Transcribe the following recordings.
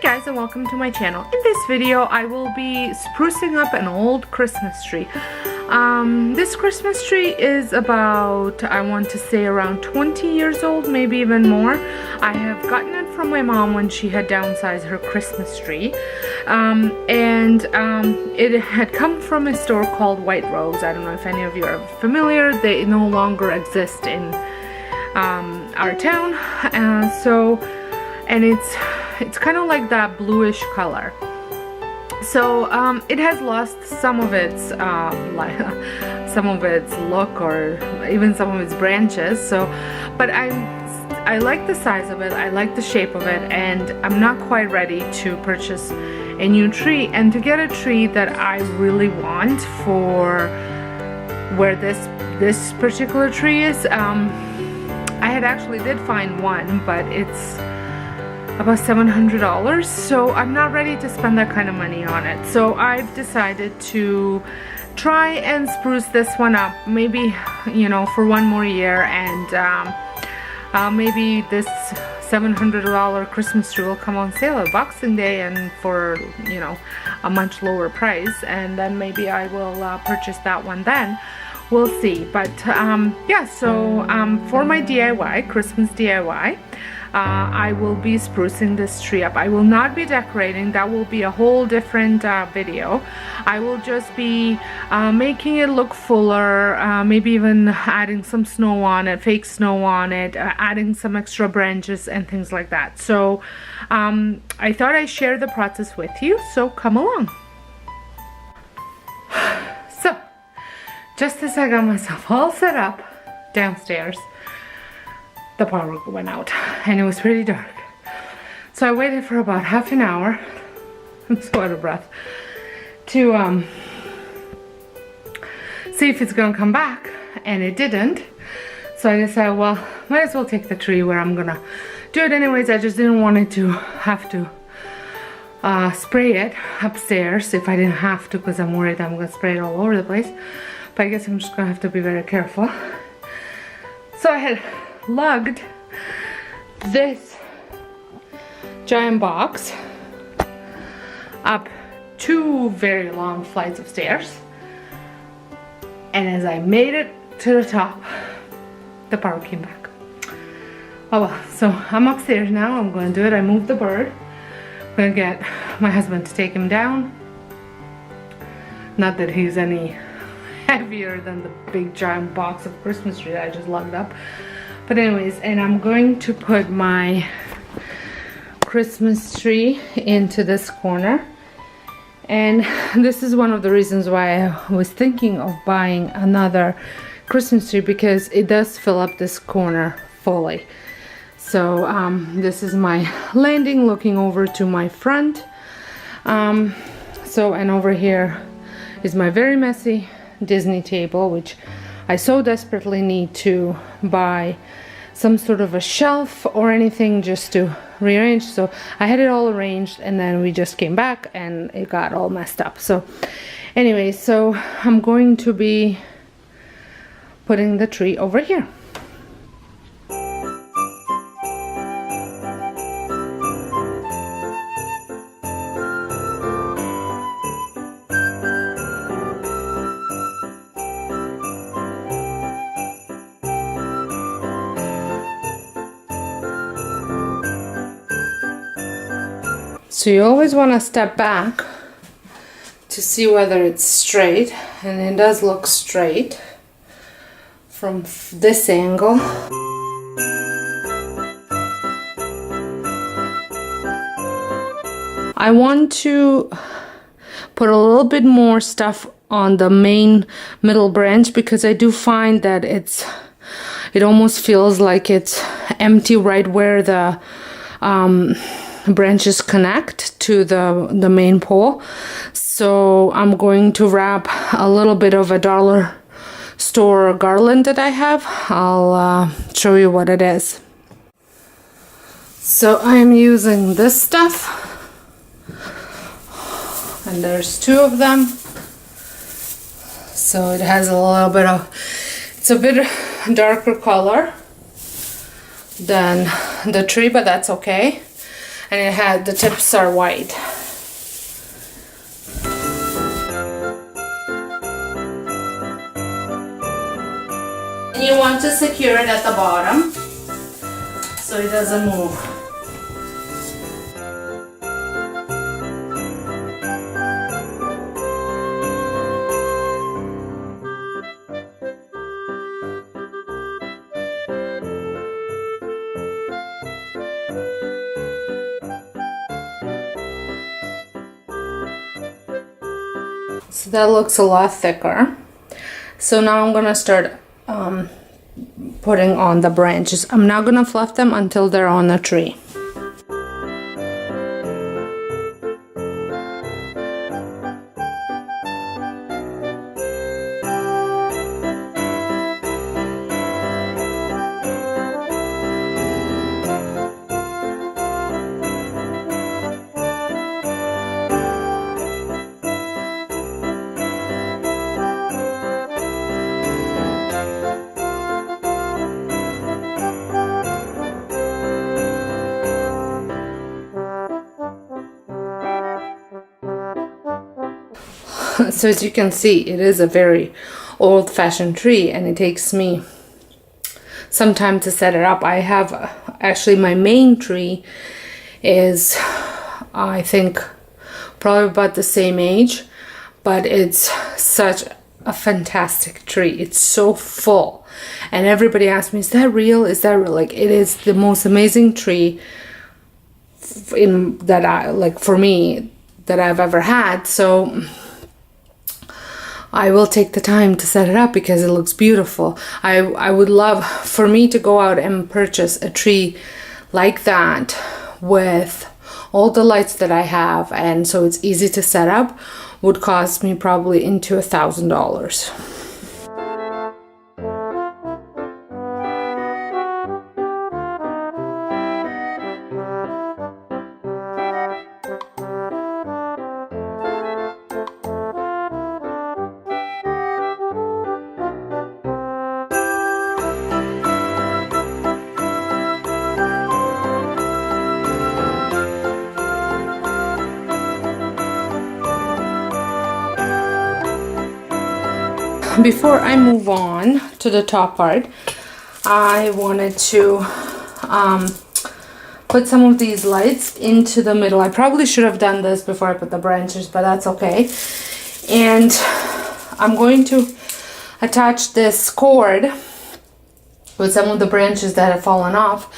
Hey guys, and welcome to my channel. In this video I will be sprucing up an old Christmas tree. This Christmas tree is about, I want to say, around 20 years old, maybe even more. I have gotten it from my mom when she had downsized her Christmas tree. It had come from a store called White Rose. I don't know if any of you are familiar. They no longer exist in our town. And it's kind of like that bluish color. So it has lost some of its look, or even some of its branches. So, but I like the size of it. I like the shape of it, and I'm not quite ready to purchase a new tree. And to get a tree that I really want for where this particular tree is, I had actually did find one, but it's about $700, so I'm not ready to spend that kind of money on it. So I've decided to try and spruce this one up, maybe, you know, for one more year, and maybe this $700 Christmas tree will come on sale at Boxing Day and for, you know, a much lower price, and then maybe I will purchase that one then. We'll see. But yeah, so for my DIY, Christmas DIY, I will be sprucing this tree up. I will not be decorating. That will be a whole different video. I will just be making it look fuller, maybe even adding some snow on it, fake snow on it, adding some extra branches and things like that. So I thought I'd share the process with you, so come along. So just as I got myself all set up downstairs, the power went out and it was pretty dark. So I waited for about half an hour, I'm so out of breath, to see if it's gonna come back, and it didn't. So I decided, well, might as well take the tree where I'm gonna do it anyways. I just didn't want it to have to spray it upstairs if I didn't have to, because I'm worried I'm gonna spray it all over the place. But I guess I'm just gonna have to be very careful. So I had lugged this giant box up 2 very long flights of stairs, and as I made it to the top, the power came back. Oh well, so I'm upstairs now. I'm going to do it. I moved the bird. I'm going to get my husband to take him down. Not that he's any heavier than the big giant box of Christmas tree that I just lugged up. But anyways, and I'm going to put my Christmas tree into this corner. And this is one of the reasons why I was thinking of buying another Christmas tree, because it does fill up this corner fully. So this is my landing looking over to my front. And over here is my very messy Disney table, which I so desperately need to buy some sort of a shelf or anything just to rearrange. So I had it all arranged, and then we just came back and it got all messed up. So anyway, so I'm going to be putting the tree over here. So you always want to step back to see whether it's straight, and it does look straight from this angle. I want to put a little bit more stuff on the main middle branch, because I do find that it almost feels like it's empty right where the branches connect to the main pole. So I'm going to wrap a little bit of a dollar store garland that I have. I'll show you what it is. So I'm using this stuff, and there's 2 of them. So it has a little bit of, it's a bit darker color than the tree, but that's okay. and it had, the tips are white. And you want to secure it at the bottom so it doesn't move. So that looks a lot thicker. So now I'm gonna start putting on the branches. I'm not gonna fluff them until they're on the tree. So as you can see, it is a very old-fashioned tree, and it takes me some time to set it up. I have actually, my main tree is, I think, probably about the same age, but it's such a fantastic tree. It's so full, and everybody asks me, is that real? Is that real? Like, it is the most amazing tree in that I, like, for me, that I've ever had. So I will take the time to set it up because it looks beautiful. I would love for me to go out and purchase a tree like that with all the lights that I have, and so it's easy to set up, would cost me probably into $1,000. Before I move on to the top part, I wanted to put some of these lights into the middle. I probably should have done this before I put the branches, but that's okay. And I'm going to attach this cord with some of the branches that have fallen off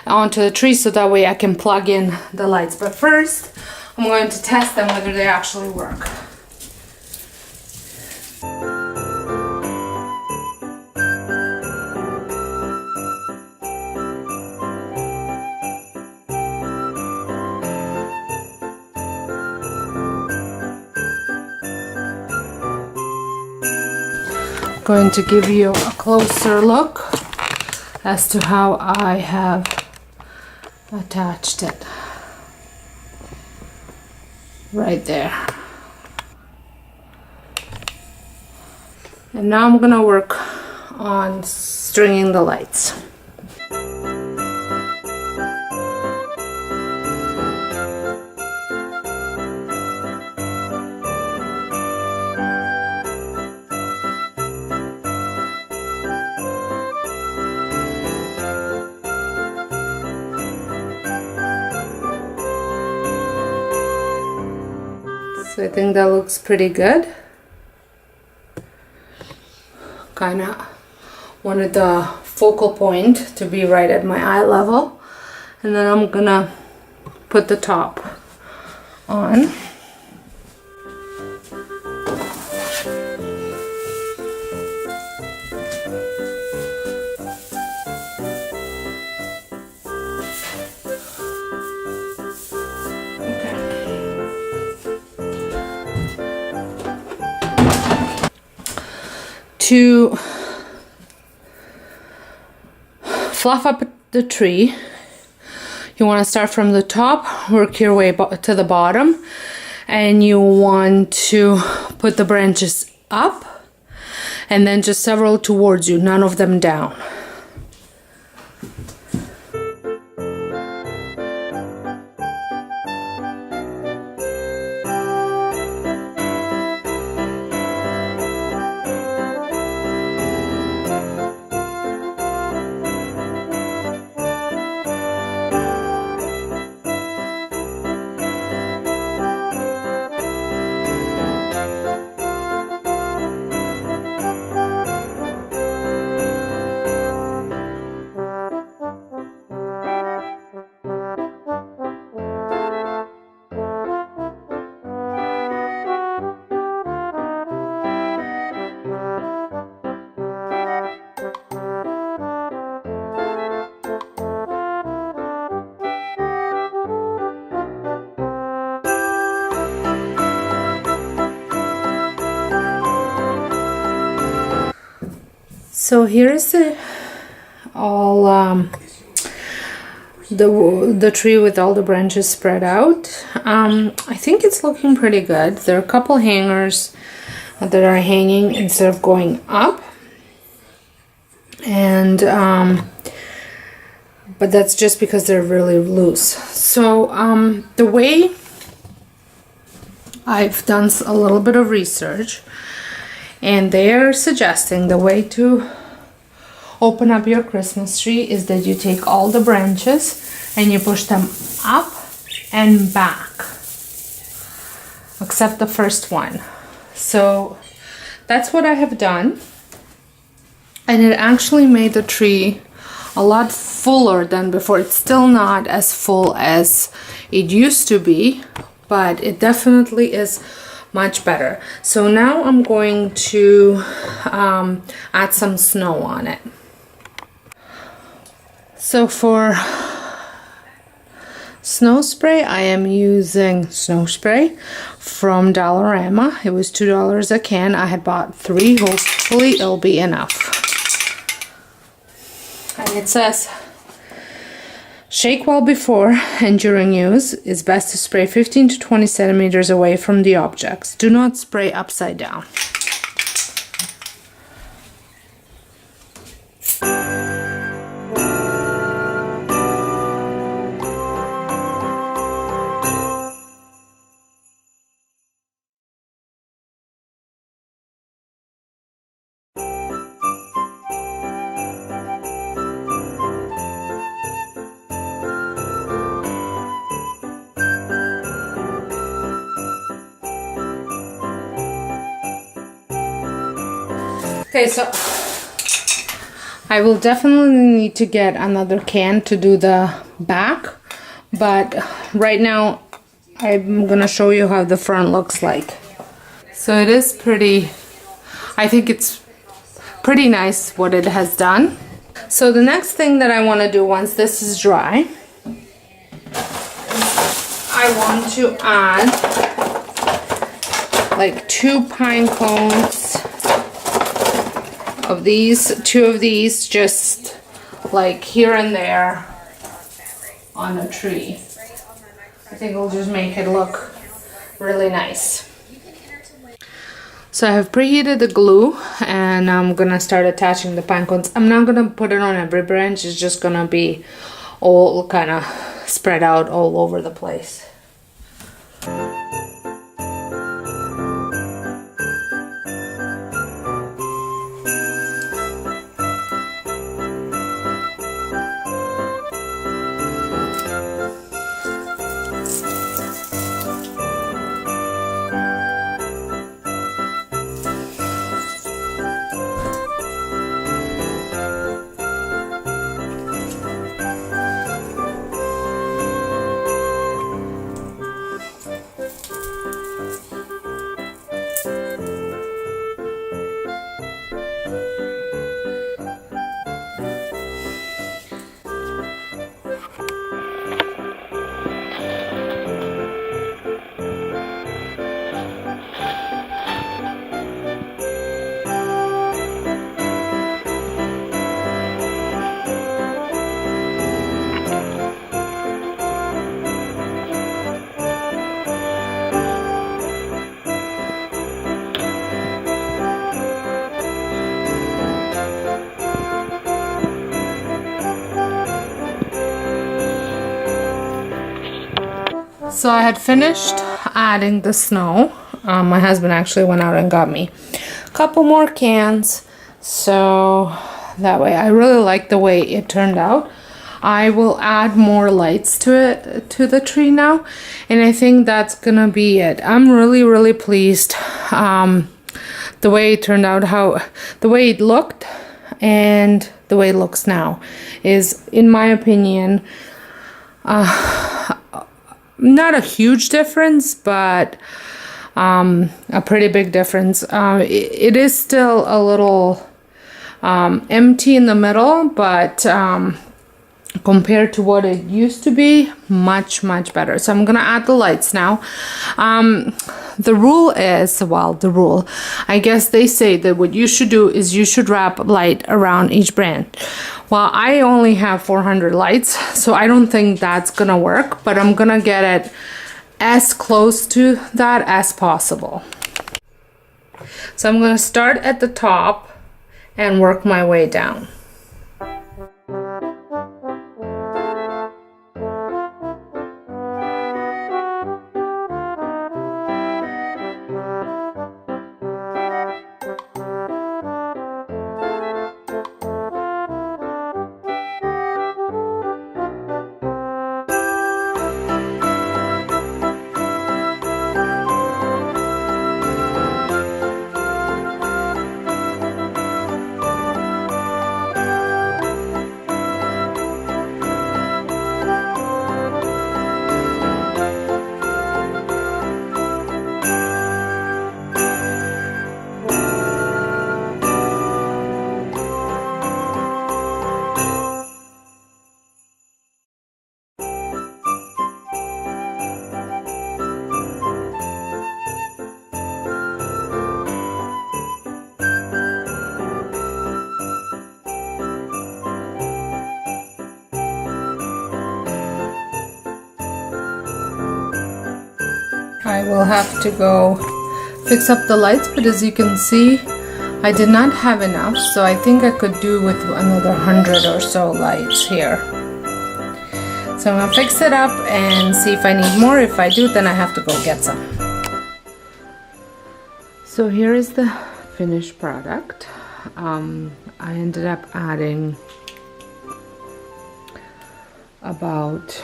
onto the tree, so that way I can plug in the lights. But first, I'm going to test them whether they actually work. Going to give you a closer look as to how I have attached it right there. And now I'm gonna work on stringing the lights. So I think that looks pretty good. Kind of wanted the focal point to be right at my eye level. And then I'm gonna put the top on. To fluff up the tree, you want to start from the top, work your way to the bottom, and you want to put the branches up and then just several towards you, none of them down. So here's the all the tree with all the branches spread out. I think it's looking pretty good. There are a couple hangers that are hanging instead of going up, and but that's just because they're really loose. So the way I've done a little bit of research, and they're suggesting the way to open up your Christmas tree is that you take all the branches and you push them up and back, except the first one. So that's what I have done, and it actually made the tree a lot fuller than before. It's still not as full as it used to be, but it definitely is much better. So now I'm going to add some snow on it. So for snow spray, I am using snow spray from Dollarama. It was $2 a can. I had bought 3. Hopefully it'll be enough. And it says, shake well before and during use. It's best to spray 15 to 20 centimeters away from the objects. Do not spray upside down. Okay, so I will definitely need to get another can to do the back, but right now I'm gonna show you how the front looks like. So it is pretty, I think it's pretty nice what it has done. So the next thing that I want to do once this is dry, I want to add like 2 pine cones of these, 2 of these, just like here and there on a tree. I think it'll just make it look really nice. So I have preheated the glue and I'm gonna start attaching the pine cones. I'm not gonna put it on every branch, it's just gonna be all kind of spread out all over the place. So I had finished adding the snow. My husband actually went out and got me a couple more cans, so that way I really like the way it turned out. I will add more lights to it, to the tree now, and I think that's gonna be it. I'm really pleased the way it turned out, how the way it looked and the way it looks now is, in my opinion, not a huge difference, but a pretty big difference. It is still a little empty in the middle, but compared to what it used to be, much better. So I'm gonna add the lights now. the rule is, well, the rule, I guess they say that what you should do is you should wrap light around each branch. Well, I only have 400 lights, so I don't think that's gonna work, but I'm gonna get it as close to that as possible. So I'm gonna start at the top and work my way down. I will have to go fix up the lights, but as you can see, I did not have enough, so I think I could do with another 100 or so lights here. So I'm gonna fix it up and see if I need more. If I do, then I have to go get some. So here is the finished product. I ended up adding about,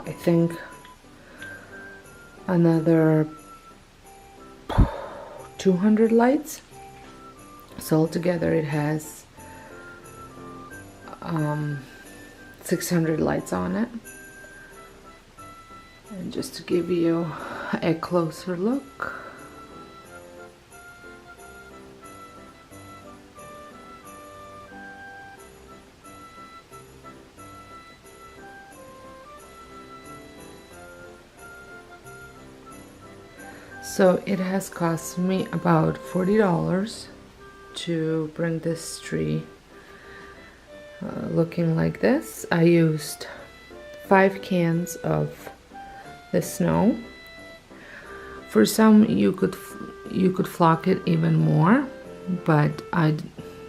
I think, another 200 lights. So altogether it has 600 lights on it. And just to give you a closer look, so it has cost me about $40 to bring this tree looking like this. I used 5 cans of the snow. For some you could flock it even more, but I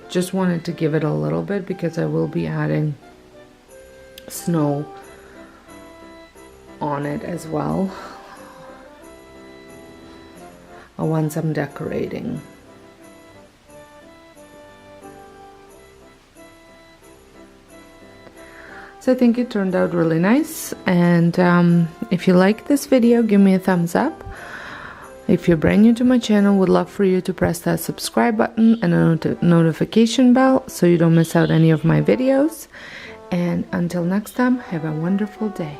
just wanted to give it a little bit because I will be adding snow on it as well once I'm decorating. So I think it turned out really nice, and if you like this video, give me a thumbs up. If you're brand new to my channel, would love for you to press that subscribe button and a notification bell so you don't miss out any of my videos. And until next time, have a wonderful day.